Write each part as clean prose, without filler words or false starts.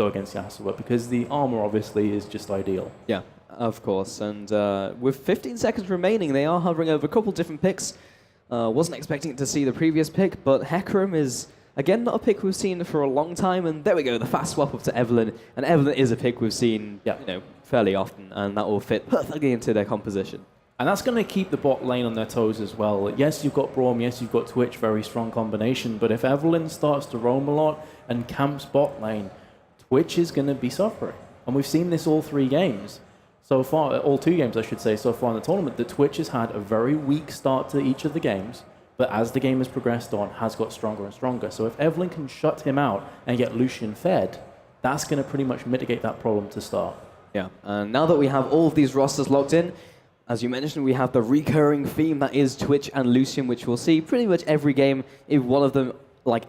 go against Yasuo because the armor obviously is just ideal. Yeah, of course. And with 15 seconds remaining, they are hovering over a couple different picks. Wasn't expecting to see the previous pick, but Hecarim is, again, not a pick we've seen for a long time. And there we go, the fast swap up to Evelynn. And Evelynn is a pick we've seen fairly often, and that will fit perfectly into their composition. And that's going to keep the bot lane on their toes as well. Yes, you've got Braum, yes, you've got Twitch, very strong combination. But if Evelynn starts to roam a lot and camps bot lane, Twitch is going to be suffering. And we've seen this all 3 games. So far, all 2 games, I should say, so far in the tournament, that Twitch has had a very weak start to each of the games, but as the game has progressed on, has got stronger and stronger. So if Evelynn can shut him out and get Lucian fed, that's going to pretty much mitigate that problem to start. Yeah, and now that we have all of these rosters locked in, as you mentioned, we have the recurring theme that is Twitch and Lucian, which we'll see pretty much every game. If one of them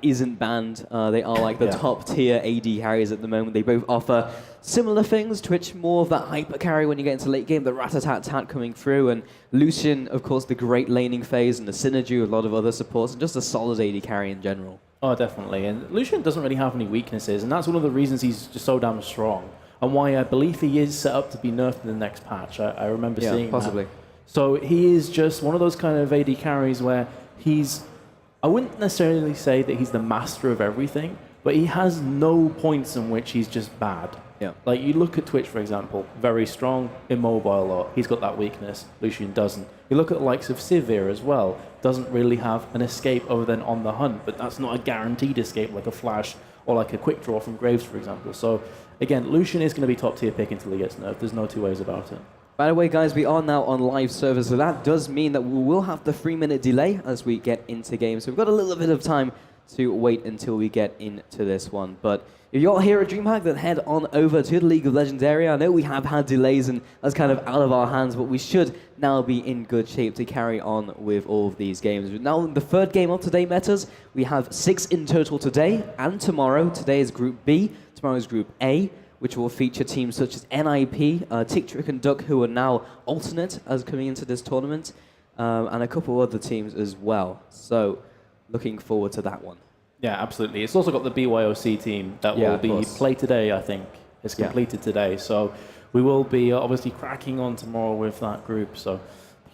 isn't banned, they are like the top tier AD carries at the moment. They both offer similar things. Twitch more of that hyper carry when you get into late game, the rat-a-tat-tat coming through, and Lucian, of course, the great laning phase and the synergy with a lot of other supports, and just a solid AD carry in general. Oh, definitely. And Lucian doesn't really have any weaknesses, and that's one of the reasons he's just so damn strong, and why I believe he is set up to be nerfed in the next patch. I remember seeing possibly. that. So he is just one of those kind of AD carries where he's, I wouldn't necessarily say that he's the master of everything, but he has no points in which he's just bad. Yeah. Like, you look at Twitch, for example, very strong, immobile a lot. He's got that weakness. Lucian doesn't. You look at the likes of Sivir as well. Doesn't really have an escape other than on the hunt, but that's not a guaranteed escape like a flash or like a quick draw from Graves, for example. So, again, Lucian is going to be top tier pick until he gets nerfed. There's no 2 ways about it. By the way, guys, we are now on live server, so that does mean that we will have the 3-minute delay as we get into game. So we've got a little bit of time to wait until we get into this one. But if you're here at DreamHack, then head on over to the League of Legends area. I know we have had delays and that's kind of out of our hands, but we should now be in good shape to carry on with all of these games. Now, in the 3rd game of today metas, we have 6 in total today and tomorrow. Today is Group B, tomorrow is Group A, which will feature teams such as NIP, Tick, Trick, and Duck, who are now alternate as coming into this tournament, and a couple other teams as well. So, looking forward to that one. Yeah, absolutely. It's also got the BYOC team that will be played today, I think. It's completed today. So, we will be obviously cracking on tomorrow with that group. So,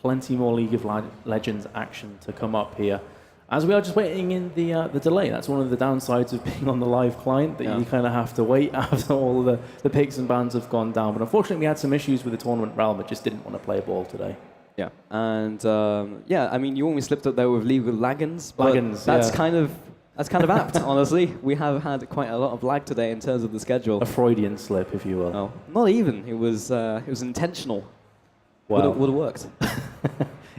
plenty more League of Legends action to come up here. As we are just waiting in the delay. That's one of the downsides of being on the live client, that you kind of have to wait after all the picks and bans have gone down. But unfortunately, we had some issues with the tournament realm. It just didn't want to play ball today. Yeah, and I mean, you almost slipped up there with League of Legends, but that's kind of apt, honestly. We have had quite a lot of lag today in terms of the schedule. A Freudian slip, if you will. No, not even. It was intentional. Well, would have worked.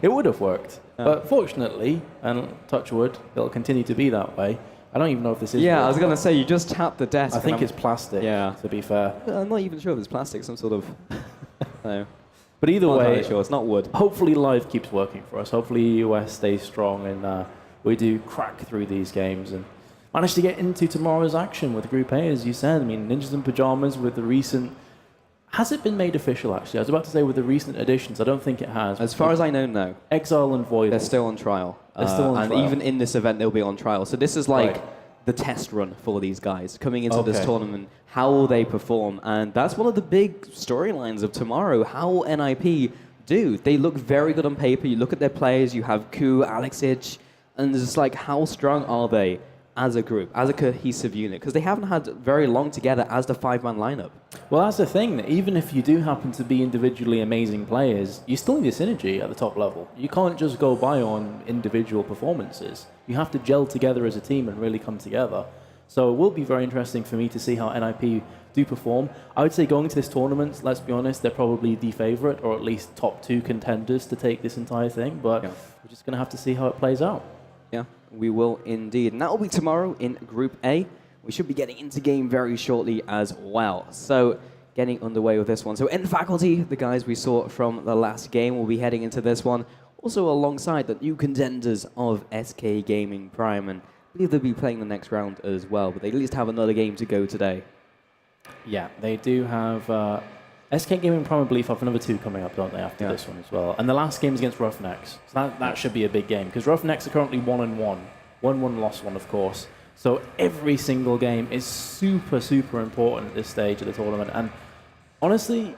It would have worked. But fortunately, and touch wood, it'll continue to be that way. I don't even know if this is... Yeah, I was going to say, you just tapped the desk. I think it's plastic, to be fair. I'm not even sure if it's plastic, some sort of... no. But either way, sure. It's not wood. Hopefully live keeps working for us. Hopefully US stays strong and we do crack through these games and manage to get into tomorrow's action with Group A, as you said. I mean, Ninjas in Pyjamas with the recent... Has it been made official, actually? I was about to say with the recent additions. I don't think it has. As far as I know, no. Exile and Void. They're still on trial. They're still on trial. And even in this event, they'll be on trial. So this is like the test run for these guys coming into this tournament. How will they perform? And that's one of the big storylines of tomorrow. How will NIP do? They look very good on paper. You look at their players. You have Ku, Alexich, and it's like, how strong are they as a group, as a cohesive unit? Because they haven't had very long together as the 5-man lineup. Well, that's the thing. Even if you do happen to be individually amazing players, you still need a synergy at the top level. You can't just go by on individual performances. You have to gel together as a team and really come together. So it will be very interesting for me to see how NIP do perform. I would say going to this tournament, let's be honest, they're probably the favorite, or at least top 2 contenders to take this entire thing. But we're just going to have to see how it plays out. Yeah, we will indeed. And that will be tomorrow in Group A. We should be getting into game very shortly as well. So getting underway with this one. So N Faculty, the guys we saw from the last game, will be heading into this one. Also alongside the new contenders of SK Gaming Prime. And I believe they'll be playing the next round as well. But they at least have another game to go today. Yeah, they do have... SK Gaming Prime, I believe, have another 2 coming up, don't they, after this one as well. And the last game is against RoughNeX. So that should be a big game, because RoughNeX are currently 1-1. 1-1, lost 1, of course. So every single game is super, super important at this stage of the tournament. And honestly,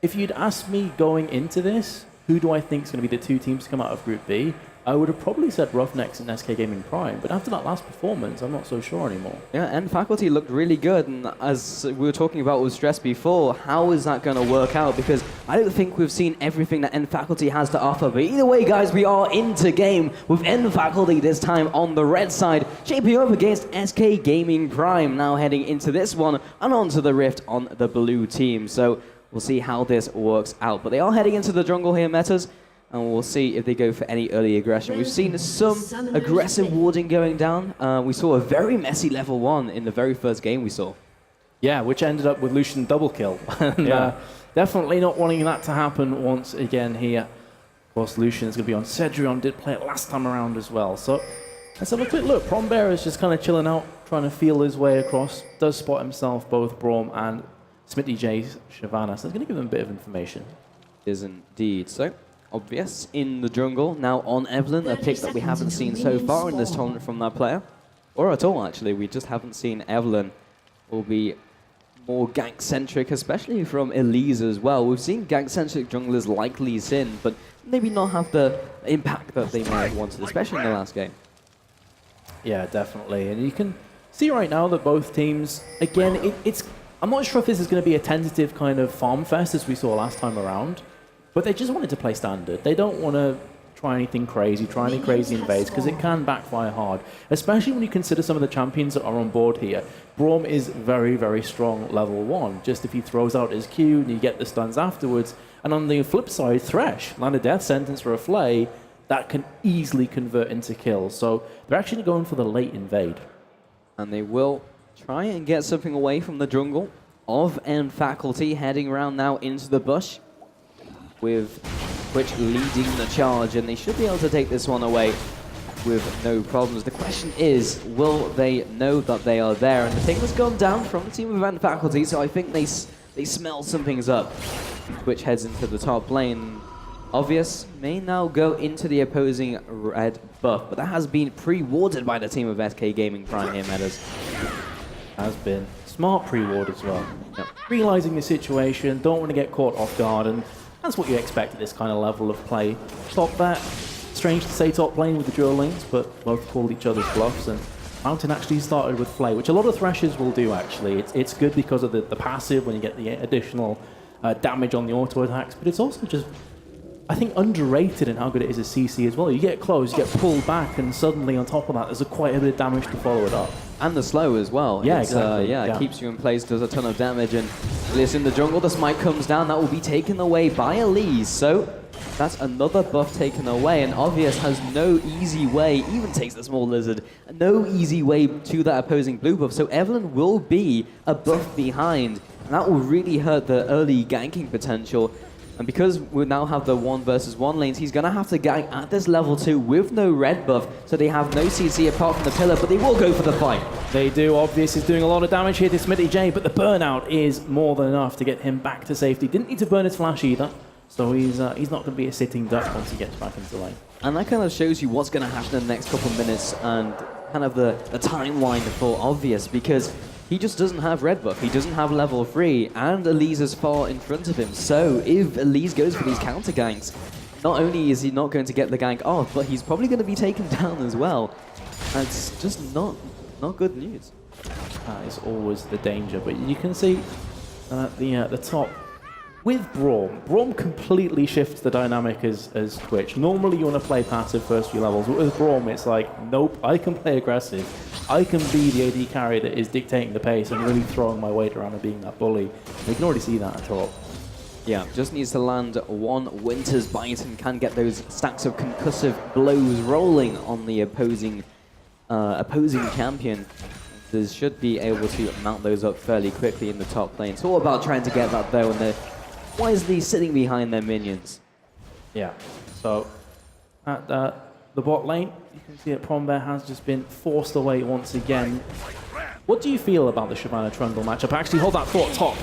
if you'd asked me going into this, who do I think is going to be the two teams to come out of Group B, I would have probably said RoughNeX and SK Gaming Prime. But after that last performance, I'm not so sure anymore. Yeah, and Faculty looked really good. And as we were talking about with Stress before, how is that going to work out? Because I don't think we've seen everything that N Faculty has to offer. But either way, guys, we are into game with N Faculty this time on the red side, shaping up against SK Gaming Prime, now heading into this one and onto the Rift on the blue team. So we'll see how this works out. But they are heading into the jungle here, Metas. And we'll see if they go for any early aggression. We've seen some aggressive warding going down. We saw a very messy level 1 in the very first game we saw. Yeah, which ended up with Lucian double kill. And, definitely not wanting that to happen once again here. Of course, Lucian is going to be on Cedrion, did play it last time around as well. So let's have a quick look. Prombear is just kind of chilling out, trying to feel his way across. Does spot himself both Braum and Smitty J's Shyvana. So it's going to give him a bit of information. Is indeed. So obvious in the jungle. Now on Evelyn, a pick that we haven't seen so far in this tournament from that player. Or at all, actually. We just haven't seen Evelyn. Will be more gank-centric, especially from Elise as well. We've seen gank-centric junglers like Lee Sin, but maybe not have the impact that they might have wanted, especially in the last game. Yeah, definitely. And you can see right now that both teams, again, I'm not sure if this is going to be a tentative kind of farm fest as we saw last time around. But they just wanted to play standard. They don't want to try anything crazy, try any crazy invades, because it can backfire hard. Especially when you consider some of the champions that are on board here. Braum is very, very strong level 1. Just if he throws out his Q and you get the stuns afterwards. And on the flip side, Thresh, land a death sentence for a Flay, that can easily convert into kills. So they're actually going for the late invade. And they will try and get something away from the jungle of N Faculty, heading around now into the bush, with Twitch leading the charge, and they should be able to take this one away with no problems. The question is, will they know that they are there? And the thing has gone down from the team of N Faculty, so I think they smell something's up. Twitch heads into the top lane. Obvious may now go into the opposing red buff, but that has been pre-warded by the team of SK Gaming Prime here, Metas. Has been. Smart pre-ward as well. Yep. Realising the situation, don't want to get caught off guard, and that's what you expect at this kind of level of play. Top that. Strange to say top lane with the dual lanes, but both called each other's bluffs, and Mountain actually started with Flay, which a lot of Threshers will do actually. It's good because of the passive when you get the additional damage on the auto attacks, but it's also just, I think, underrated in how good it is as CC as well. You get close, you get pulled back, and suddenly on top of that, there's quite a bit of damage to follow it up. And the slow as well. Yeah, exactly. It keeps you in place, does a ton of damage, and Elise in the jungle, the smite comes down, that will be taken away by Elise. So that's another buff taken away, and Obvious has no easy way, even takes the small lizard, no easy way to that opposing blue buff. So Evelyn will be a buff behind, and that will really hurt the early ganking potential. And because we now have the 1 versus 1 lanes, he's going to have to gank at this level 2 with no red buff, so they have no CC apart from the pillar, but they will go for the fight. They do. Obvious is doing a lot of damage here to Smitty J, but the burnout is more than enough to get him back to safety. Didn't need to burn his flash either, so he's not going to be a sitting duck once he gets back into lane. And that kind of shows you what's going to happen in the next couple of minutes and kind of the timeline for Obvious, because he just doesn't have red buff, he doesn't have level 3, and Elise is far in front of him. So if Elise goes for these counter ganks, not only is he not going to get the gank off, but he's probably going to be taken down as well. That's just not good news. That is always the danger, but you can see at the top, with Braum completely shifts the dynamic as Twitch. Normally you want to play passive first few levels, but with Braum it's like, nope, I can play aggressive. I can be the AD carry that is dictating the pace and really throwing my weight around and being that bully. You can already see that at top. Yeah, just needs to land one Winter's Bite and can get those stacks of concussive blows rolling on the opposing champion. They should be able to mount those up fairly quickly in the top lane. It's all about trying to get that though, and they're wisely sitting behind their minions. Yeah, so at the bot lane, you can see that Prombear has just been forced away once again. What do you feel about the Shyvana Trundle matchup? Actually, hold that thought top.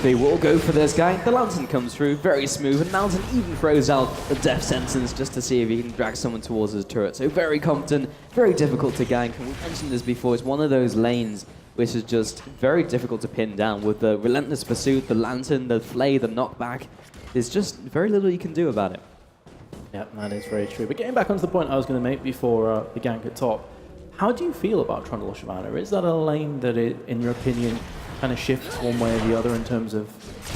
They will go for this guy. The Lantern comes through, very smooth, and Mountain even throws out the death sentence just to see if he can drag someone towards his turret. So very competent, very difficult to gank. And we mentioned this before, it's one of those lanes which is just very difficult to pin down. With the relentless pursuit, the Lantern, the flay, the knockback, there's just very little you can do about it. Yeah, that is very true. But getting back onto the point I was going to make before the gank at top, how do you feel about Trundle or Shyvana? Is that a lane that, in your opinion, kind of shifts one way or the other in terms of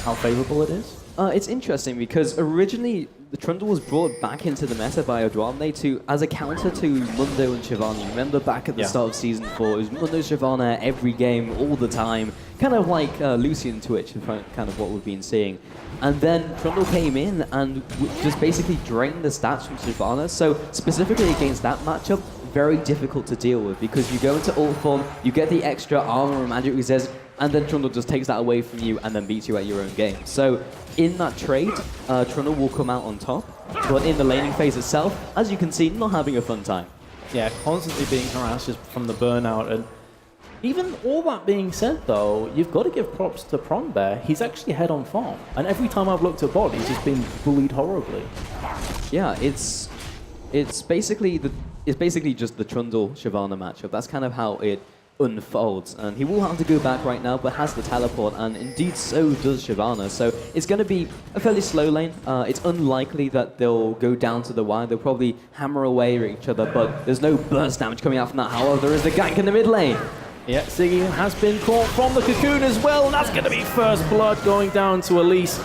how favorable it is? It's interesting because originally the Trundle was brought back into the meta by RoughNeX as a counter to Mundo and Shyvana. Remember back at the start of Season 4, it was Mundo Shyvana every game, all the time, kind of like Lucian Twitch, kind of what we've been seeing. And then Trundle came in and just basically drained the stats from Shyvana. So specifically against that matchup, very difficult to deal with because you go into ult form, you get the extra armor and magic resist, and then Trundle just takes that away from you and then beats you at your own game. So in that trade, Trundle will come out on top, but in the laning phase itself, as you can see, not having a fun time. Yeah, constantly being harassed just from the burnout. And even all that being said, though, you've got to give props to Pronbear. He's actually head on farm. And every time I've looked at bot, he's just been bullied horribly. Yeah, it's basically just the Trundle Shyvana matchup. That's kind of how it unfolds, and he will have to go back right now, but has the teleport, and indeed so does Shyvana. So it's going to be a fairly slow lane. It's unlikely that they'll go down to the wire. They'll probably hammer away at each other, but there's no burst damage coming out from that. However, there is the gank in the mid lane. Yeah, Siggy has been caught from the cocoon as well, and that's going to be first blood going down to Elise.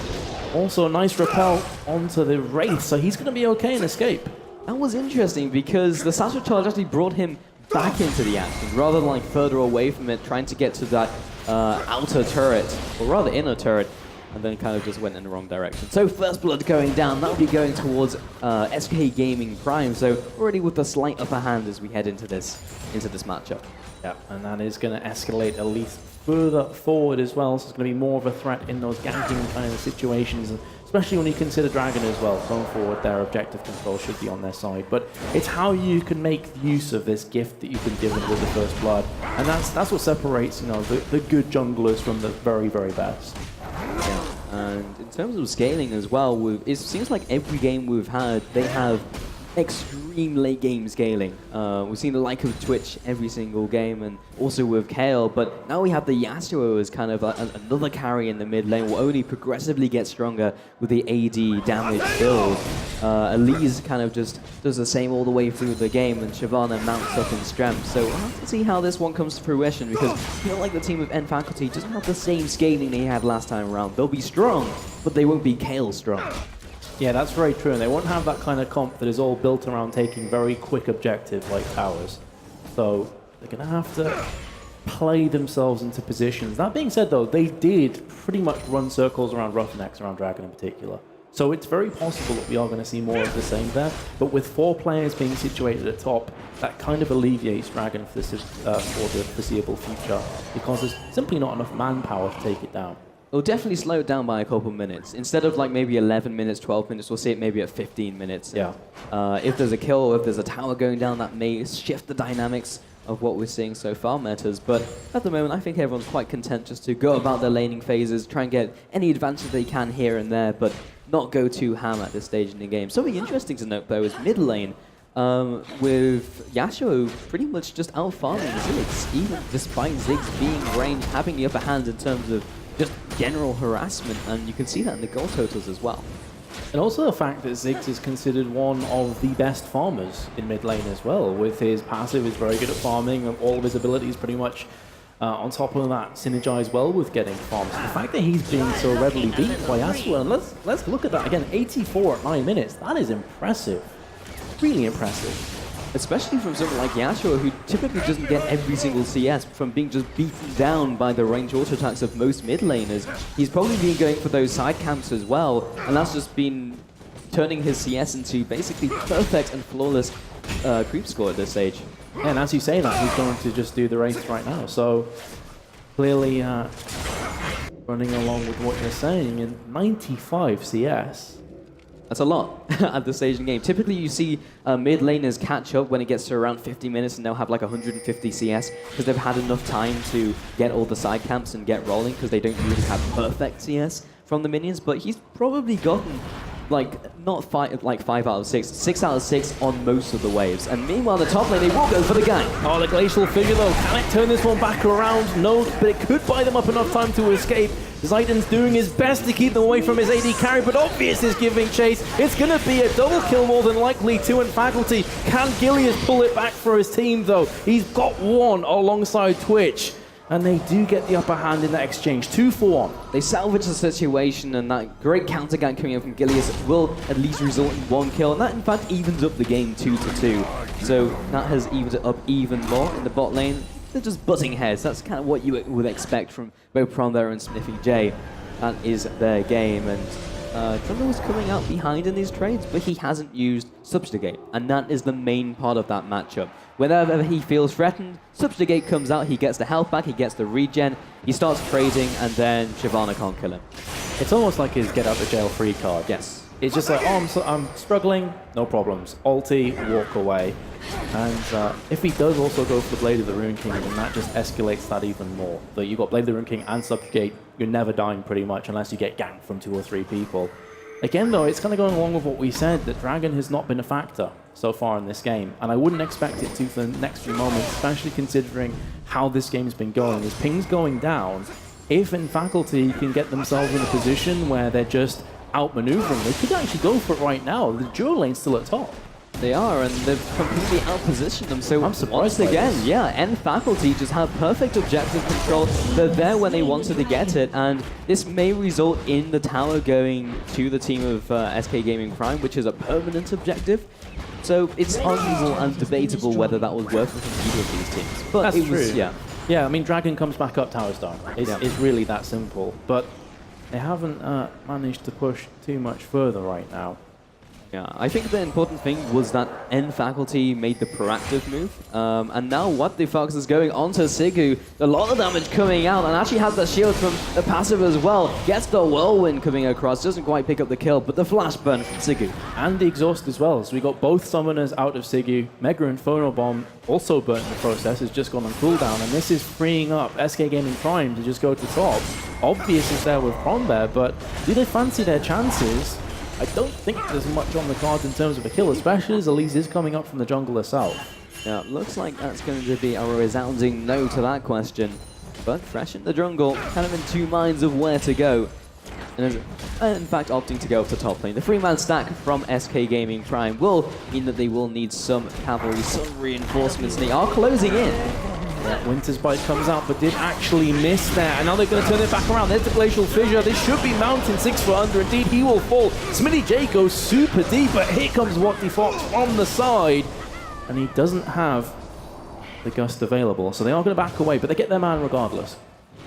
Also a nice repel onto the Wraith, so he's going to be okay in escape. That was interesting because the Satchel Charge actually brought him back into the action, rather than like further away from it, trying to get to that outer turret, or rather inner turret, and then kind of just went in the wrong direction. So first blood going down, that'll be going towards SK Gaming Prime, so already with a slight upper hand as we head into this matchup. Yeah, and that is going to escalate at least further forward as well, so it's going to be more of a threat in those ganking kind of situations, especially when you consider Dragon as well. Going forward, their objective control should be on their side, but it's how you can make use of this gift that you've been given with the first blood, and that's what separates, you know, the good junglers from the very, very best. Yeah, and in terms of scaling as well, it seems like every game we've had, they have extreme late game scaling. We've seen the like of Twitch every single game, and also with Kale, but now we have the Yasuo as kind of another carry in the mid lane, will only progressively get stronger with the AD damage build. Elise kind of just does the same all the way through the game, and Shyvana mounts up in strength. So we'll have to see how this one comes to fruition, because I feel like the team of N Faculty doesn't have the same scaling they had last time around. They'll be strong, but they won't be Kale strong. Yeah, that's very true, and they won't have that kind of comp that is all built around taking very quick objectives like towers. So they're going to have to play themselves into positions. That being said, though, they did pretty much run circles around RoughNeX, around Dragon in particular. So it's very possible that we are going to see more of the same there. But with 4 players being situated at top, that kind of alleviates Dragon for the foreseeable future, because there's simply not enough manpower to take it down. It'll definitely slow it down by a couple minutes. Instead of like maybe 11 minutes, 12 minutes, we'll see it maybe at 15 minutes. Yeah. If there's a kill, or if there's a tower going down, that may shift the dynamics of what we're seeing so far metas. But at the moment, I think everyone's quite content just to go about their laning phases, try and get any advantage they can here and there, but not go too ham at this stage in the game. Something interesting to note, though, is mid lane, with Yasuo pretty much just out-farming Ziggs, even despite Ziggs being ranged, having the upper hand in terms of just general harassment, and you can see that in the goal totals as well. And also the fact that Ziggs is considered one of the best farmers in mid lane as well. With his passive, he's very good at farming, and all of his abilities pretty much on top of that synergize well with getting farms. The fact that he's being so readily beat by Yasuo, and let's look at that again, 84 at 9 minutes, that is impressive. Really impressive. Especially from someone like Yasuo, who typically doesn't get every single CS from being just beaten down by the range auto attacks of most mid laners. He's probably been going for those side camps as well, and that's just been turning his CS into basically perfect and flawless creep score at this stage. Yeah, and as you say that, he's going to just do the race right now. So clearly running along with what you're saying, in 95 CS. That's a lot at this stage in the game. Typically, you see mid laners catch up when it gets to around 50 minutes and they'll have like 150 CS because they've had enough time to get all the side camps and get rolling because they don't really have perfect CS from the minions. But he's probably gotten like not 5 out of 6, 6 out of 6 on most of the waves. And meanwhile, the top lane, they will go for the gank. Oh, the Glacial Fissure though, can it turn this one back around? No, but it could buy them up enough time to escape. Zayden's doing his best to keep them away from his AD carry, but Obvious is giving chase. It's going to be a double kill more than likely, 2 in Faculty. Can Gilius pull it back for his team though? He's got 1 alongside Twitch. And they do get the upper hand in that exchange, 2 for 1. They salvage the situation, and that great counter gank coming in from Gilius will at least result in 1 kill, and that in fact evens up the game 2-2. So that has evened it up even more in the bot lane. They're just butting heads. That's kind of what you would expect from both Promber and Smithy J. That is their game, and Trundle was coming out behind in these trades, but he hasn't used Subjugate, and that is the main part of that matchup. Whenever he feels threatened, Subjugate comes out, he gets the health back, he gets the regen, he starts trading, and then Shyvana can't kill him. It's almost like his get out of jail free card. Yes. It's just like, oh, I'm struggling, no problems. Ulti, walk away. And if he does also go for the Blade of the Rune King, then that just escalates that even more. So you've got Blade of the Rune King and Subjugate, you're never dying pretty much unless you get ganked from 2 or 3 people. Again though, it's kind of going along with what we said, that Dragon has not been a factor so far in this game. And I wouldn't expect it to for the next few moments, especially considering how this game's been going. As ping's going down, if in Faculty can get themselves in a position where they're just outmaneuvering, they could actually go for it right now. The dual lane's still at top. They are, and they've completely outpositioned them. So I'm surprised once again, yeah, N Faculty just have perfect objective control. They're there when they wanted to get it, and this may result in the tower going to the team of SK Gaming Prime, which is a permanent objective. So it's arguable and debatable whether that was worth it for either of these teams. But That's it was, true. Yeah, I mean, Dragon comes back up, towers down. It's really that simple. But they haven't managed to push too much further right now. Yeah, I think the important thing was that N Faculty made the proactive move, and now what the Fox is going onto Sigu, a lot of damage coming out, and actually has the shield from the passive as well, gets the whirlwind coming across, doesn't quite pick up the kill, but the flash burn from Sigu. And the exhaust as well, so we got both summoners out of Sigu. Mega Inferno Bomb also burnt in the process, has just gone on cooldown, and this is freeing up SK Gaming Prime to just go to top. Obvious is there with Promber, but do they fancy their chances? I don't think there's much on the cards in terms of a kill, especially as Elise is coming up from the jungle herself. Yeah, looks like that's going to be a resounding no to that question. But Fresh in the jungle, kind of in 2 minds of where to go. And in fact, opting to go up to top lane. The 3-man stack from SK Gaming Prime will mean that they will need some cavalry, some reinforcements. They are closing in. Yeah, Winter's Bite comes out, but did actually miss there. And now they're going to turn it back around. There's the Glacial Fissure. They should be mounting 6 for under. Indeed, he will fall. Smitty J goes super deep, but here comes Watty Fox from the side. And he doesn't have the Gust available. So they are going to back away, but they get their man regardless.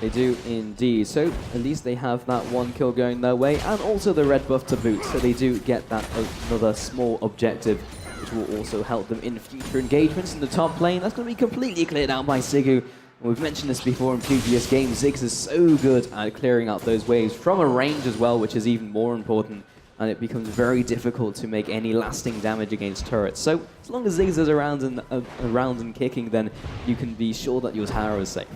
They do indeed. So at least they have that 1 kill going their way, and also the red buff to boot. So they do get that another small objective, which will also help them in future engagements in the top lane. That's going to be completely cleared out by Sigu. We've mentioned this before in previous games. Ziggs is so good at clearing out those waves from a range as well, which is even more important. And it becomes very difficult to make any lasting damage against turrets. So as long as Ziggs is around and kicking, then you can be sure that your tower is safe.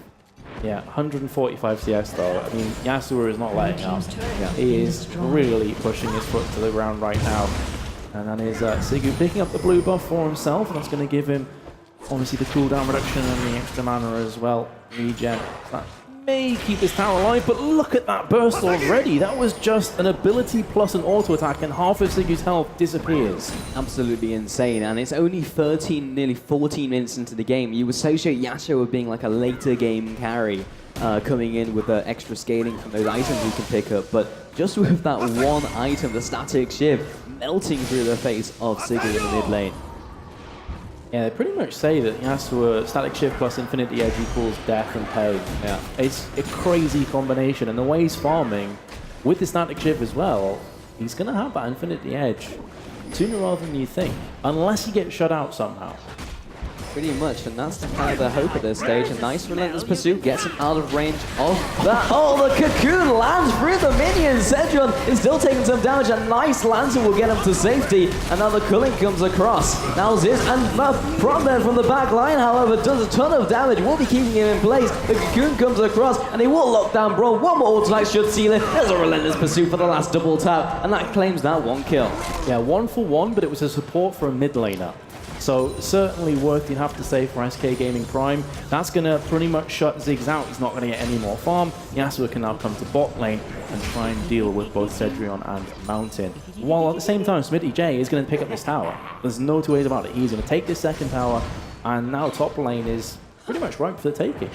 Yeah, 145 CS though. I mean, Yasuo is not letting up. Yeah, he is really pushing his foot to the ground right now. And that is Sigu picking up the blue buff for himself, and that's going to give him, obviously, the cooldown reduction and the extra mana as well. Regen. That may keep his tower alive, but look at that burst already. That was just an ability plus an auto attack, and half of Sigu's health disappears. Absolutely insane, and it's only 13, nearly 14 minutes into the game. You associate Yasuo with being like a later game carry, coming in with the extra scaling from those items you can pick up, but just with that one item, the static shift, melting through the face of Sigu in the mid lane. Yeah, they pretty much say that Yasuo static shift plus infinity edge equals death and pain. Yeah, it's a crazy combination, and the way he's farming with the static shift as well, he's going to have that infinity edge sooner rather than you think, unless he gets shut out somehow. Pretty much, and that's kind of the hope at this stage. A nice relentless pursuit gets him out of range of that. Oh, the cocoon lands through the minions. Zedron is still taking some damage. A nice Lancer will get him to safety, and now the culling comes across. Now Ziz and Prom there from the back line, however, does a ton of damage. Will be keeping him in place. The cocoon comes across, and he will lock down Braum. One more ultimate should seal it. There's a relentless pursuit for the last double tap, and that claims that one kill. Yeah, 1 for 1, but it was a support for a mid laner. So certainly worth, you'd have to say, for SK Gaming Prime. That's going to pretty much shut Ziggs out. He's not going to get any more farm. Yasuo can now come to bot lane and try and deal with both Cedrion and Mountain. While at the same time, Smitty J is going to pick up this tower. There's no two ways about it. He's going to take this second tower, and now top lane is pretty much ripe for the taking.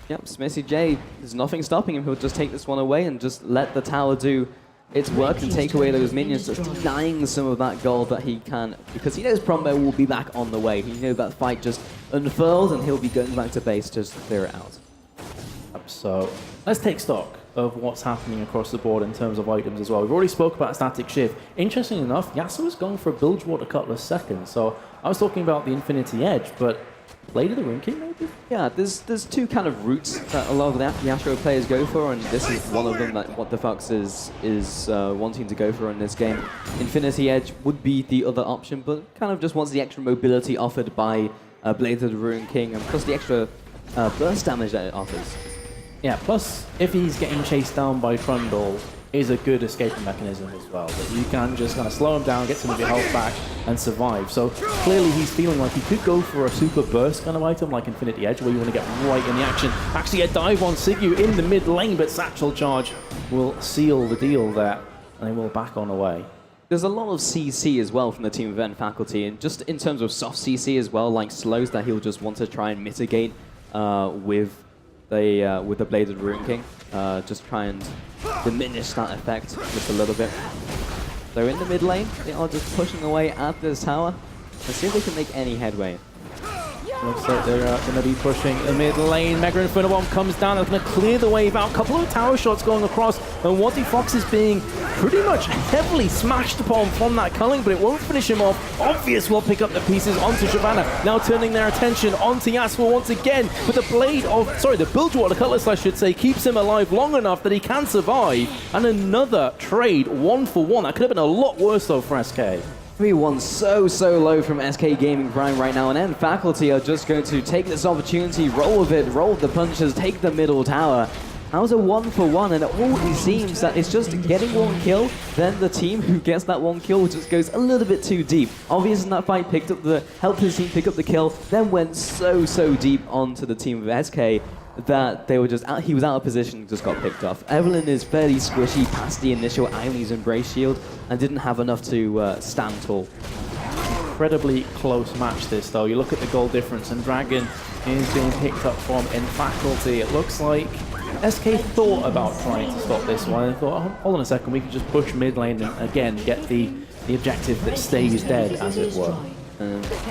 Yep, Smitty J, there's nothing stopping him. He'll just take this one away and just let the tower do its work and take away those minions, just denying some of that gold that he can, because he knows Prombo will be back on the way. He knows that fight just unfurled, and he'll be going back to base just to clear it out. So let's take stock of what's happening across the board in terms of items as well. We've already spoke about Static Shift. Interesting enough, Yasuo's gone for a Bilgewater Cutlass second. So I was talking about the Infinity Edge, but Blade of the Rune King maybe? Yeah, there's two kind of routes that a lot of the Yasuo players go for, and this is one of them that what the Fox is wanting to go for in this game. Infinity Edge would be the other option, but kind of just wants the extra mobility offered by Blade of the Rune King, and plus the extra burst damage that it offers. Yeah, plus if he's getting chased down by Trundle, is a good escaping mechanism as well. That you can just kind of slow him down, get some of your health back, and survive. So clearly he's feeling like he could go for a super burst kind of item like Infinity Edge, where you want to get right in the action. Actually, a dive on Sigyu in the mid lane, but Satchel Charge will seal the deal there, and they will back on away. There's a lot of CC as well from the team event faculty, and just in terms of soft CC as well, like slows that he'll just want to try and mitigate with the Blade of the Rune King. Just try and diminish that effect just a little bit. So in the mid lane, they are just pushing away at this tower. Let's see if they can make any headway. Looks like they're going to be pushing the mid lane. Mega Inferno Bomb comes down. It's going to clear the wave out. A couple of tower shots going across. And Waddy Fox is being pretty much heavily smashed upon from that culling, but it won't finish him off. Obvious will pick up the pieces onto Shyvana. Now turning their attention onto Yasuo once again. With the Bilgewater Cutlass, I should say, keeps him alive long enough that he can survive. And another trade, 1 for 1. That could have been a lot worse though for SK. 3-1 so low from SK Gaming Prime right now, and then faculty are just going to take this opportunity, roll with it, roll with the punches, take the middle tower. That was a 1 for 1, and it always seems that it's just getting one kill, then the team who gets that one kill just goes a little bit too deep. Obviously in that fight, helped his team pick up the kill, then went so deep onto the team of SK that they were just he was out of position, just got picked off. Evelyn is fairly squishy past the initial Iony's Embrace shield and didn't have enough to stand tall. Incredibly close match this though. You look at the goal difference, and Dragon is being picked up from in faculty. It looks like SK thought about trying to stop this one. They thought, oh, hold on a second, we can just push mid lane and again get the objective that stays dead, as it were.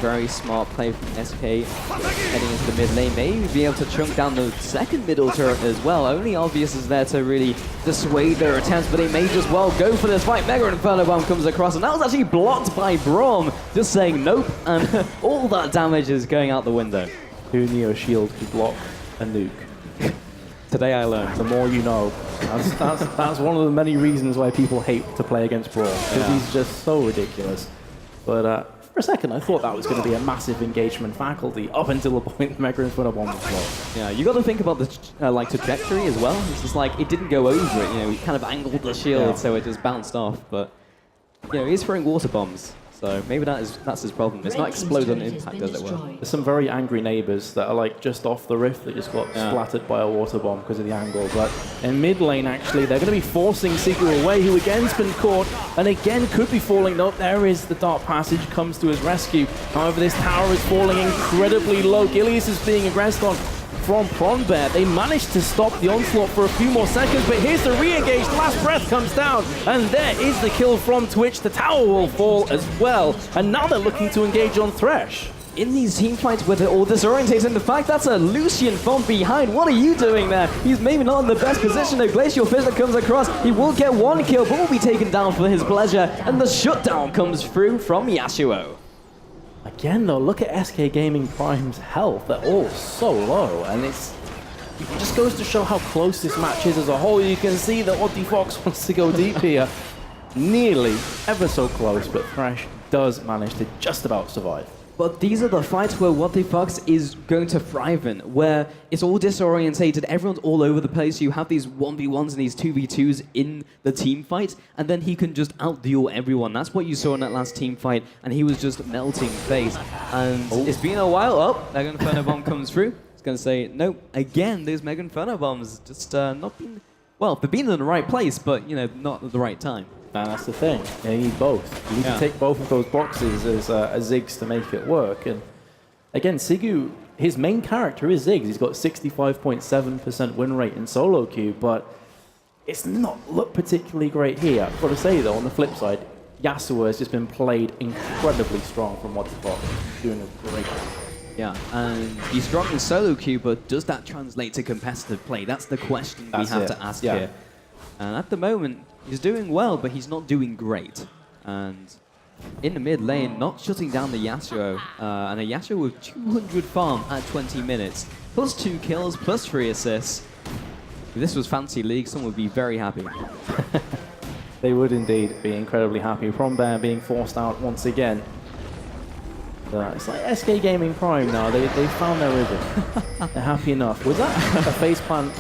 Very smart play from SK heading into the mid lane. Maybe be able to chunk down the second middle turret as well. Only Obvious is there to really dissuade their attempts, but they may just well go for this fight. Mega Inferno Bomb comes across, and that was actually blocked by Braum, just saying nope, and all that damage is going out the window. Who knew a shield could block a nuke? Today I learned. The more you know. That's one of the many reasons why people hate to play against Braum, because he's just so ridiculous. But for a second, I thought that was going to be a massive engagement faculty up until the point Mega Inferno Bomb was blocked. Yeah, you got to think about the trajectory as well. It's just like it didn't go over it. You know, he kind of angled the shield, so it just bounced off. But you know, he's throwing water bombs, so maybe that's his problem. It's not explode on impact, as it were. There's some very angry neighbors that are like just off the rift that just got splattered by a water bomb because of the angle. But in mid lane, actually, they're going to be forcing Sigil away, who again's been caught and again could be falling. Nope, there is the Dark Passage, comes to his rescue. However, this tower is falling incredibly low. Gilius is being aggressed on from Pronbear. They managed to stop the onslaught for a few more seconds, but here's the re-engage. Last breath comes down, and there is the kill from Twitch. The tower will fall as well, and now they're looking to engage on Thresh. In these team fights where they're all disorientated, in the fact that's a Lucian from behind. What are you doing there? He's maybe not in the best position. A Glacial Fissure comes across. He will get one kill, but will be taken down for his pleasure, and the shutdown comes through from Yasuo. Again, though, look at SK Gaming Prime's health. They're all so low, and it just goes to show how close this match is as a whole. You can see that Oddie Fox wants to go deep here. Nearly, ever so close, but Thresh does manage to just about survive. But these are the fights where What the Fox is going to thrive in, where it's all disorientated, everyone's all over the place, you have these 1v1s and these 2v2s in the team fight, and then he can just out-duel everyone. That's what you saw in that last team fight, and he was just melting face. And it's been a while. Oh, Mega Inferno Bomb comes through. It's going to say, nope, again, those Mega Inferno Bombs just not been... Well, they've been in the right place, but, you know, not at the right time. And that's the thing. You need both. You need to take both of those boxes as Ziggs to make it work. And again, Sigu, his main character is Ziggs. He's got 65.7% win rate in solo queue, but it's not looked particularly great here. I've got to say, though, on the flip side, Yasuo has just been played incredibly strong from what he's got. Doing a great job. Yeah, and he's strong in solo queue, but does that translate to competitive play? That's the question we have to ask here. And at the moment, he's doing well, but he's not doing great. And in the mid lane, not shutting down the Yasuo. And a Yasuo with 200 farm at 20 minutes. Plus 2 kills, plus 3 assists. If this was Fantasy League, someone would be very happy. They would indeed be incredibly happy. Prombear being forced out once again. It's like SK Gaming Prime now. They found their rhythm. They're happy enough. Was that a faceplant?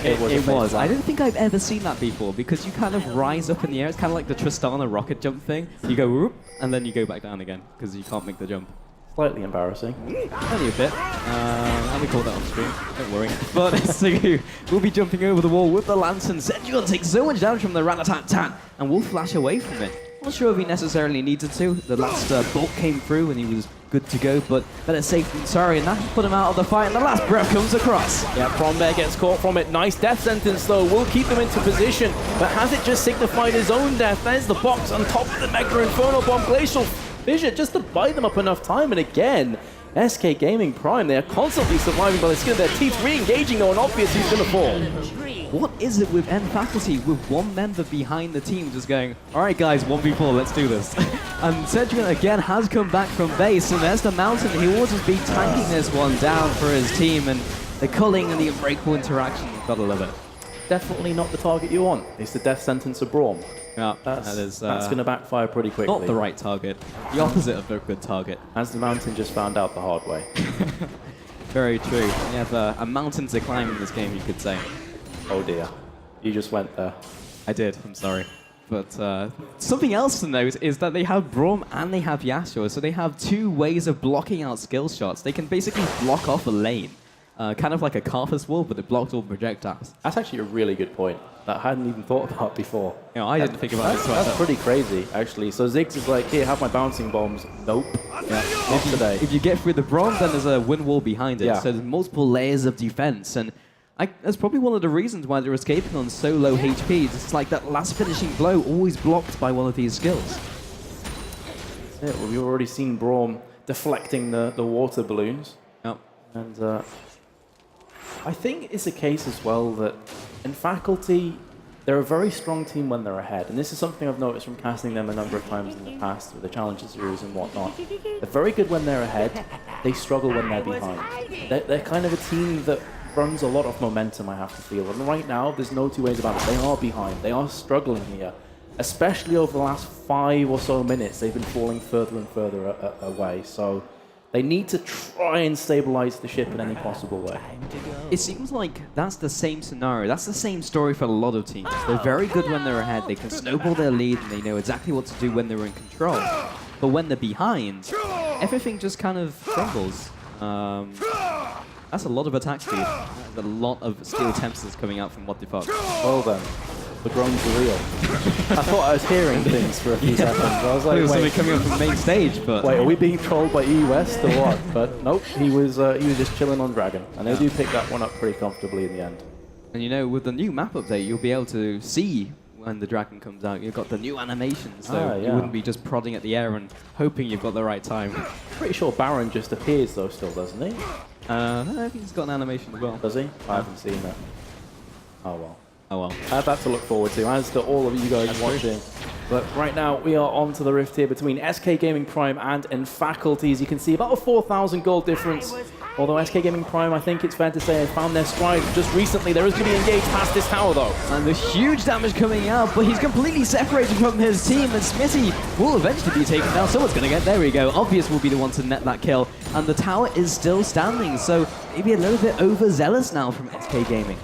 It was. I don't think I've ever seen that before, because you kind of rise up in the air. It's kind of like the Tristana rocket jump thing. You go whoop, and then you go back down again, because you can't make the jump. Slightly embarrassing. Only a bit. And we call that on stream. Don't worry. But Sigu will be jumping over the wall with the Lantern. Senjuan takes so much damage from the Rat-a-tat-tat, and will flash away from it. Not sure if he necessarily needed to. The last bolt came through and he was good to go, but better safe than sorry, and that put him out of the fight, and the last breath comes across. Yeah, Prombear gets caught from it. Nice death sentence, though. Will keep him into position, but has it just signified his own death? There's the box on top of the Mega Inferno Bomb. Glacial Fissure just to buy them up enough time, and again, SK Gaming Prime, they are constantly surviving by the skin of their teeth, re-engaging though, and obvious who's going to fall. What is it with N Faculty, with one member behind the team just going, alright guys, 1v4, let's do this. And Senjuan again has come back from base, and there's the Mountain. He will just be tanking this one down for his team, and the culling and the unbreakable interaction, you've got to love it. Definitely not the target you want. It's the death sentence of Braum. Yeah, that's going to backfire pretty quickly. Not the right target. The opposite of a good target. As the Mountain just found out the hard way. Very true. You have a mountain to climb in this game, you could say. Oh dear. You just went there. I did, I'm sorry. But something else to note is that they have Braum and they have Yasuo, so they have two ways of blocking out skill shots. They can basically block off a lane. Kind of like a Karthus wall, but it blocks all projectiles. That's actually a really good point that I hadn't even thought about before. You know, I didn't think about it. That's pretty crazy, actually. So Ziggs is like, here, have my bouncing bombs. Nope. Yeah. Not today. If you get through the Braum, then there's a wind wall behind it. Yeah. So there's multiple layers of defense. And that's probably one of the reasons why they're escaping on so low HP. It's like that last finishing blow always blocked by one of these skills. That's it. Well, we've already seen Braum deflecting the water balloons. Yep. And I think it's a case as well that in Faculty, they're a very strong team when they're ahead. And this is something I've noticed from casting them a number of times in the past with the Challenger Series and whatnot. They're very good when they're ahead. They struggle when they're behind. They're kind of a team that runs a lot of momentum, I have to feel. And right now, there's no two ways about it. They are behind. They are struggling here. Especially over the last 5 or so minutes, they've been falling further and further away. So they need to try and stabilize the ship in any possible way. It seems like that's the same scenario. That's the same story for a lot of teams. They're very good when they're ahead. They can snowball their lead and they know exactly what to do when they're in control. But when they're behind, everything just kind of crumbles. That's a lot of attack speed. That's a lot of steel tempesters coming out from What the Fuck. Well then, the groans are real. I thought I was hearing things for a few seconds. I was like, There was something wait, coming up from the main stage, but... wait, are we being trolled by E West or what? But nope, he was just chilling on Dragon. And they do pick that one up pretty comfortably in the end. And you know, with the new map update, you'll be able to see when the Dragon comes out. You've got the new animations, so you wouldn't be just prodding at the air and hoping you've got the right time. Pretty sure Baron just appears though still, doesn't he? I think he's got an animation as well. Does he? I haven't seen it. Oh well. Oh well. I have that to look forward to, as do all of you guys watching. But right now, we are on to the rift here between SK Gaming Prime and Faculty. As you can see, about a 4,000 gold difference. Although SK Gaming Prime, I think it's fair to say, have found their stride just recently. There is going to be engaged past this tower, though. And the huge damage coming out, but he's completely separated from his team, and Smitty will eventually be taken down. Someone's going to get, there we go. Obvious will be the one to net that kill. And the tower is still standing, so maybe a little bit overzealous now from SK Gaming.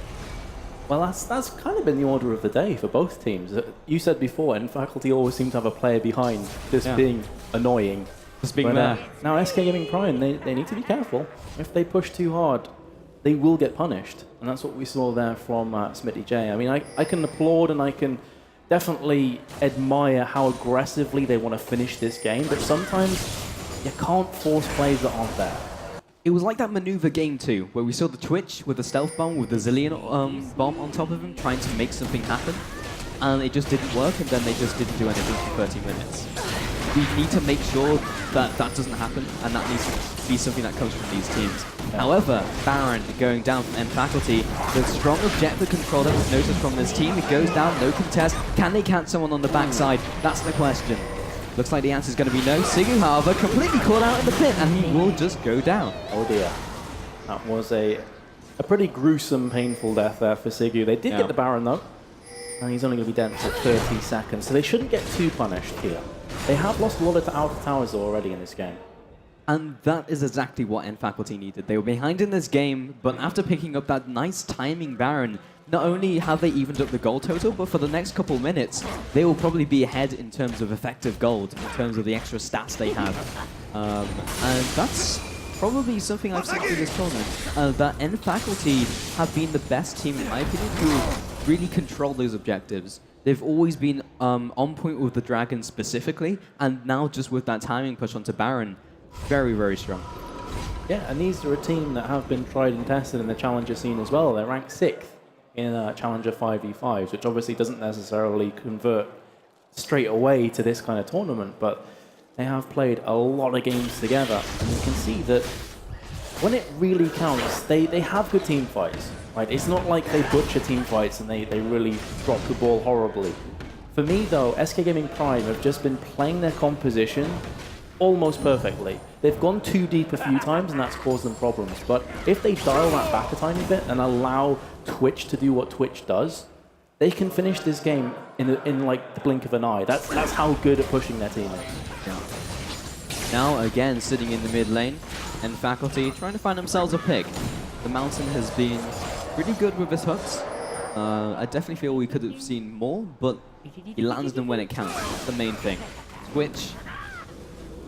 Well, that's kind of been the order of the day for both teams. You said before, and Faculty always seem to have a player behind, just being annoying. Just being but, there. Now, SK Gaming Prime, they need to be careful. If they push too hard, they will get punished. And that's what we saw there from Smitty J. I mean, I can applaud and I can definitely admire how aggressively they want to finish this game, but sometimes you can't force plays that aren't there. It was like that maneuver game 2, where we saw the Twitch with the stealth bomb with the Zillion bomb on top of him, trying to make something happen. And it just didn't work, and then they just didn't do anything for 30 minutes. We need to make sure that that doesn't happen, and that needs to be something that comes from these teams. Yeah. However, Baron going down from Faculty, the strong objective control that was noticed from this team, it goes down, no contest. Can they catch someone on the backside? That's the question. Looks like the answer is going to be no. Sigu, however, completely caught out in the pit, and he will just go down. Oh dear. That was a pretty gruesome, painful death there for Sigu. They did get the Baron, though, and he's only going to be dead for 30 seconds, so they shouldn't get too punished here. They have lost a lot of outer towers already in this game. And that is exactly what Faculty needed. They were behind in this game, but after picking up that nice timing Baron, not only have they evened up the gold total, but for the next couple minutes, they will probably be ahead in terms of effective gold, in terms of the extra stats they have. And that's probably something I've seen through this tournament. That Faculty have been the best team, in my opinion, who really control those objectives. They've always been on point with the Dragon specifically, and now just with that timing push onto Baron, very, very strong. Yeah, and these are a team that have been tried and tested in the Challenger scene as well. They're ranked 6th in Challenger 5v5s, which obviously doesn't necessarily convert straight away to this kind of tournament, but they have played a lot of games together, and you can see that when it really counts, they have good team fights. Right? It's not like they butcher team fights and they really drop the ball horribly. For me, though, SK Gaming Prime have just been playing their composition almost perfectly. They've gone too deep a few times, and that's caused them problems. But if they dial that back a tiny bit and allow Twitch to do what Twitch does, they can finish this game in like the blink of an eye. That's how good at pushing their team is. Yeah. Now, again, sitting in the mid lane, Faculty trying to find themselves a pick. The Mountain has been pretty good with his hooks. I definitely feel we could have seen more, but he lands them when it counts. That's the main thing. Twitch,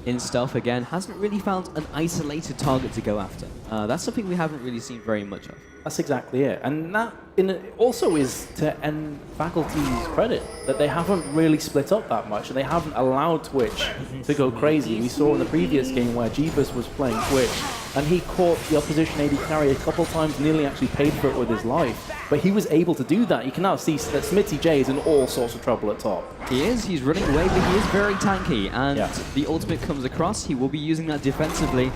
in stealth again, hasn't really found an isolated target to go after. That's something we haven't really seen very much of. That's exactly it. And that also is to Faculty's credit, that they haven't really split up that much, and they haven't allowed Twitch to go crazy. We saw in the previous game where Jeebus was playing Twitch, and he caught the opposition AD carry a couple times, nearly actually paid for it with his life. But he was able to do that. You can now see that Smitty J is in all sorts of trouble at top. He is. He's running away, but he is very tanky. And the ultimate comes across. He will be using that defensively.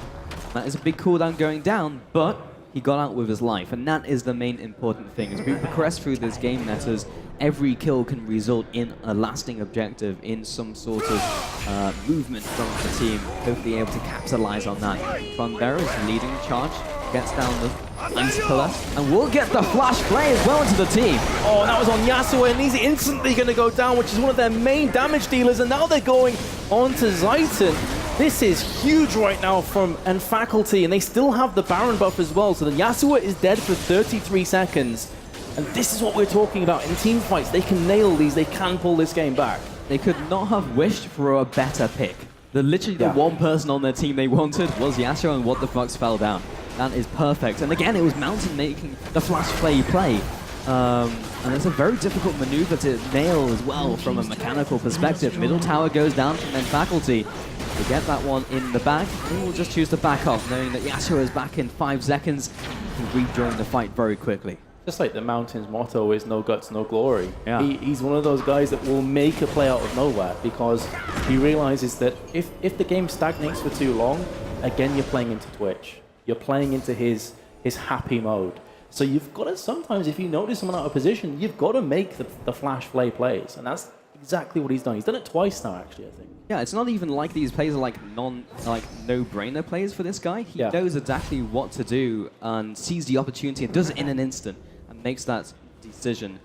That is a big cooldown going down, but he got out with his life. And that is the main important thing. As we progress through this game, Netters, every kill can result in a lasting objective, in some sort of movement from the team, hopefully able to capitalize on that. Funbearer is leading the charge, gets down the ice pillar, and will get the flash play as well into the team. Oh, and that was on Yasuo, and he's instantly going to go down, which is one of their main damage dealers, and now they're going on to Zayton. This is huge right now from Faculty, and they still have the Baron buff as well, so the Yasuo is dead for 33 seconds. And this is what we're talking about. In team fights, they can nail these, they can pull this game back. They could not have wished for a better pick. Literally the one person on their team they wanted was Yasuo, and what the fucks fell down. That is perfect. And again, it was Mountain making the flash play. And it's a very difficult maneuver to nail as well from a mechanical perspective. Middle tower goes down from Faculty. They get that one in the bag, and we'll just choose to back off, knowing that Yasuo is back in 5 seconds and rejoin the fight very quickly. Just like the Mountain's motto is no guts, no glory. Yeah. He's one of those guys that will make a play out of nowhere because he realizes that if the game stagnates for too long, again, you're playing into Twitch. You're playing into his happy mode. So you've got to sometimes, if you notice someone out of position, you've got to make the flash play plays. And that's exactly what he's done. He's done it twice now, actually, I think. Yeah, it's not even like these plays are like no-brainer plays for this guy. He knows exactly what to do and sees the opportunity and does it in an instant and makes that decision.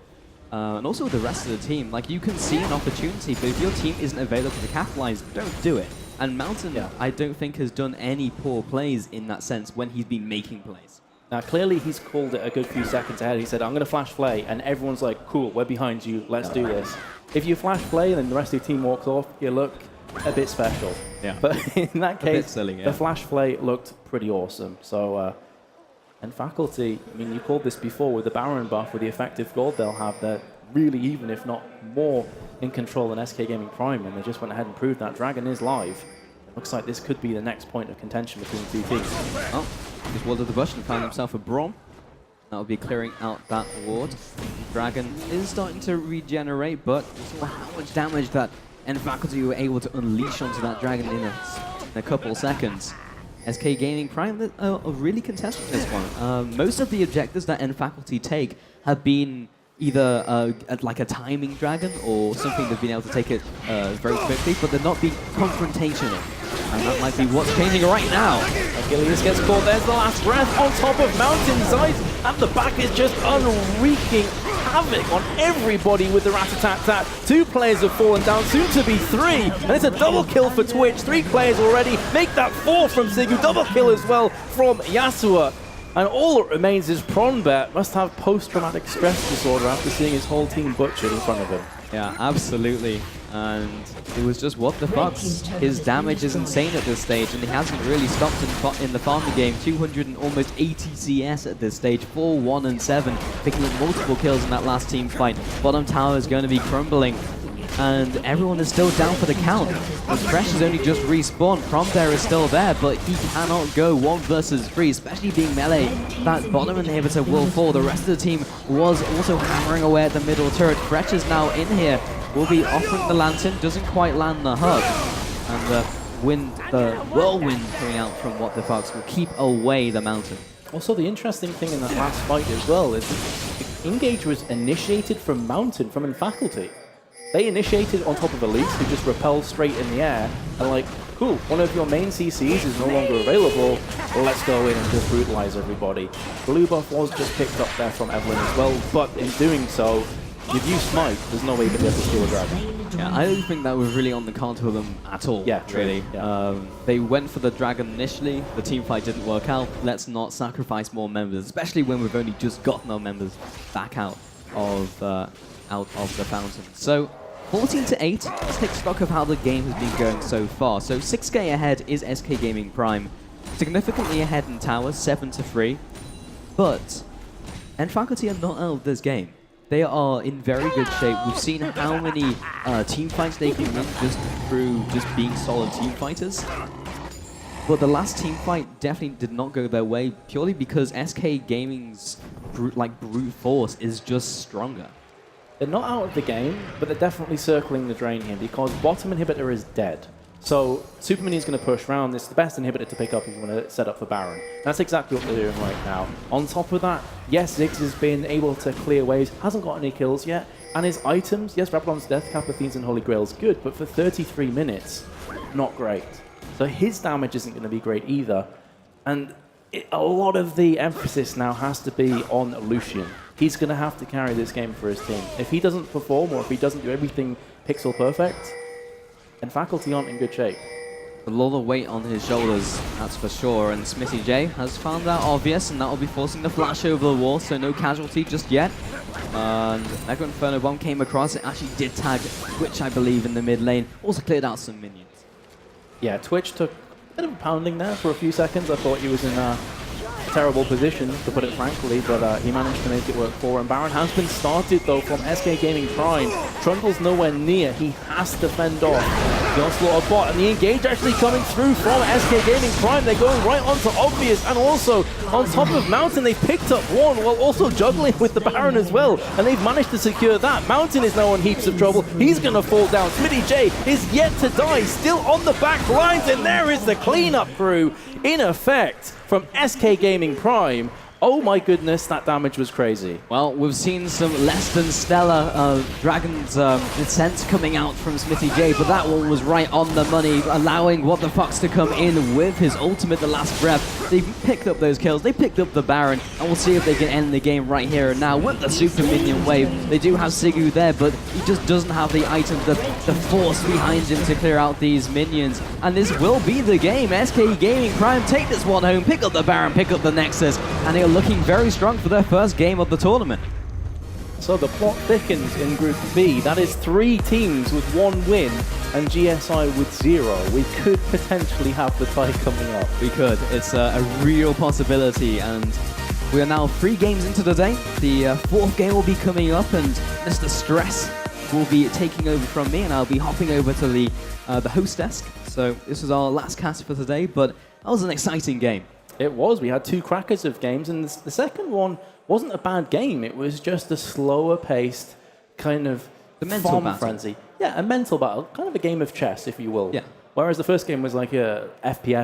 And also the rest of the team, like you can see an opportunity, but if your team isn't available to capitalize, don't do it. And Mountain, I don't think has done any poor plays in that sense when he's been making plays. Now, clearly he's called it a good few seconds ahead. He said, I'm going to flash play, and everyone's like, cool, we're behind you, let's do this. If you flash play and then the rest of your team walks off, you look a bit special. Yeah. But in that case, silly, the flash play looked pretty awesome. So, and Faculty, I mean, you called this before with the Baron buff, with the effective gold they'll have, they're really even, if not more, in control than SK Gaming Prime, and they just went ahead and proved that. Dragon is live. It looks like this could be the next point of contention between the two teams. Oh, just warded the bush and found himself a Braum. That'll be clearing out that ward. Dragon is starting to regenerate, but you saw how much damage that Faculty were able to unleash onto that Dragon in a couple seconds. SK Gaming Prime are really contesting this one. Most of the objectives that Faculty take have been either like a timing Dragon or something they've been able to take it very quickly, but they're not being confrontational. And that might be what's changing right now. Achilles gets caught. There's the last breath on top of Mountain's eyes. And the back is just unwreaking havoc on everybody with the rat-a-tat-tat. 2 players have fallen down, soon to be 3. And it's a double kill for Twitch. 3 players already. Make that 4 from Sigu. Double kill as well from Yasua. And all that remains is Pronbet must have post-traumatic stress disorder after seeing his whole team butchered in front of him. Yeah, absolutely. And it was just, what the fuck? His damage is insane at this stage, and he hasn't really stopped in the farming game. 200 and almost 80 CS at this stage, 4, 1, and 7, picking up multiple kills in that last team fight. Bottom tower is going to be crumbling, and everyone is still down for the count. The Fresh has only just respawned. Prombear is still there, but he cannot go 1 versus 3, especially being melee. That bottom inhibitor will fall. The rest of the team was also hammering away at the middle turret. Fresh is now in here. Will be offering the lantern, doesn't quite land the hug. And the whirlwind coming out from What the Fox will keep away the mountain. Also, the interesting thing in that last fight as well is the engage was initiated from Mountain, from Faculty. They initiated on top of Elite, who just repelled straight in the air, and like, cool, one of your main CCs is no longer available, let's go in and just brutalize everybody. Blue buff was just picked up there from Evelyn as well, but in doing so, if you smite, there's no way you can be able to steal a dragon. Yeah, I don't think that was really on the cards for them at all. Yeah, really. Yeah. They went for the dragon initially. The team fight didn't work out. Let's not sacrifice more members, especially when we've only just gotten our members back out of the fountain. So 14-8. Let's take stock of how the game has been going so far. So 6k ahead is SK Gaming Prime, significantly ahead in towers, 7-3. But Faculty are not out of this game. They are in very good shape. We've seen how many team fights they can win just through being solid team fighters. But the last team fight definitely did not go their way, purely because SK Gaming's brute force is just stronger. They're not out of the game, but they're definitely circling the drain here because bottom inhibitor is dead. So Super Mini's going to push round. It's the best inhibitor to pick up if you want to set up for Baron. That's exactly what they're doing right now. On top of that, yes, Ziggs has been able to clear waves, hasn't got any kills yet, and his items, yes, Rabadon's Death Cap, Athenes, and Holy Grail is good, but for 33 minutes, not great. So his damage isn't going to be great either. And a lot of the emphasis now has to be on Lucian. He's going to have to carry this game for his team. If he doesn't perform or if he doesn't do everything pixel perfect, and Faculty aren't in good shape. A lot of weight on his shoulders, that's for sure. And Smithy J has found that obvious, and that will be forcing the flash over the wall, so no casualty just yet. And Mega Inferno Bomb came across. It actually did tag Twitch, I believe, in the mid lane. Also cleared out some minions. Yeah, Twitch took a bit of a pounding there for a few seconds. I thought he was in a terrible position, to put it frankly, but he managed to make it work for him. Baron has been started, though, from SK Gaming Prime. Trundle's nowhere near. He has to fend off the onslaught of bot, and the engage actually coming through from SK Gaming Prime. They're going right onto Obvious, and also on top of Mountain, they've picked up one while also juggling with the Baron as well, and they've managed to secure that. Mountain is now in heaps of trouble. He's going to fall down. Smitty J is yet to die, still on the back lines, and there is the cleanup crew in effect from SK Gaming Prime. Oh my goodness, that damage was crazy. Well, we've seen some less than stellar Dragon's Descent coming out from Smithy J, but that one was right on the money, allowing What the Fox to come in with his ultimate, the last breath. They picked up those kills, they picked up the Baron, and we'll see if they can end the game right here and now with the super minion wave. They do have Sigurd there, but he just doesn't have the item, the force behind him to clear out these minions. And this will be the game. SK Gaming Prime take this one home, pick up the Baron, pick up the Nexus, and they are looking very strong for their first game of the tournament. So the plot thickens in Group B. That is 3 teams with 1 win and GSI with 0. We could potentially have the tie coming up. We could. It's a real possibility, and we are now 3 games into the day. The 4th game will be coming up, and Mr. Stress will be taking over from me, and I'll be hopping over to the host desk. So this is our last cast for today, but that was an exciting game. It was. We had 2 crackers of games, and the second one wasn't a bad game. It was just a slower paced kind of the mental farm battle. frenzy. Yeah, a mental battle, kind of a game of chess, if you will. Yeah. Whereas the first game was like a FPS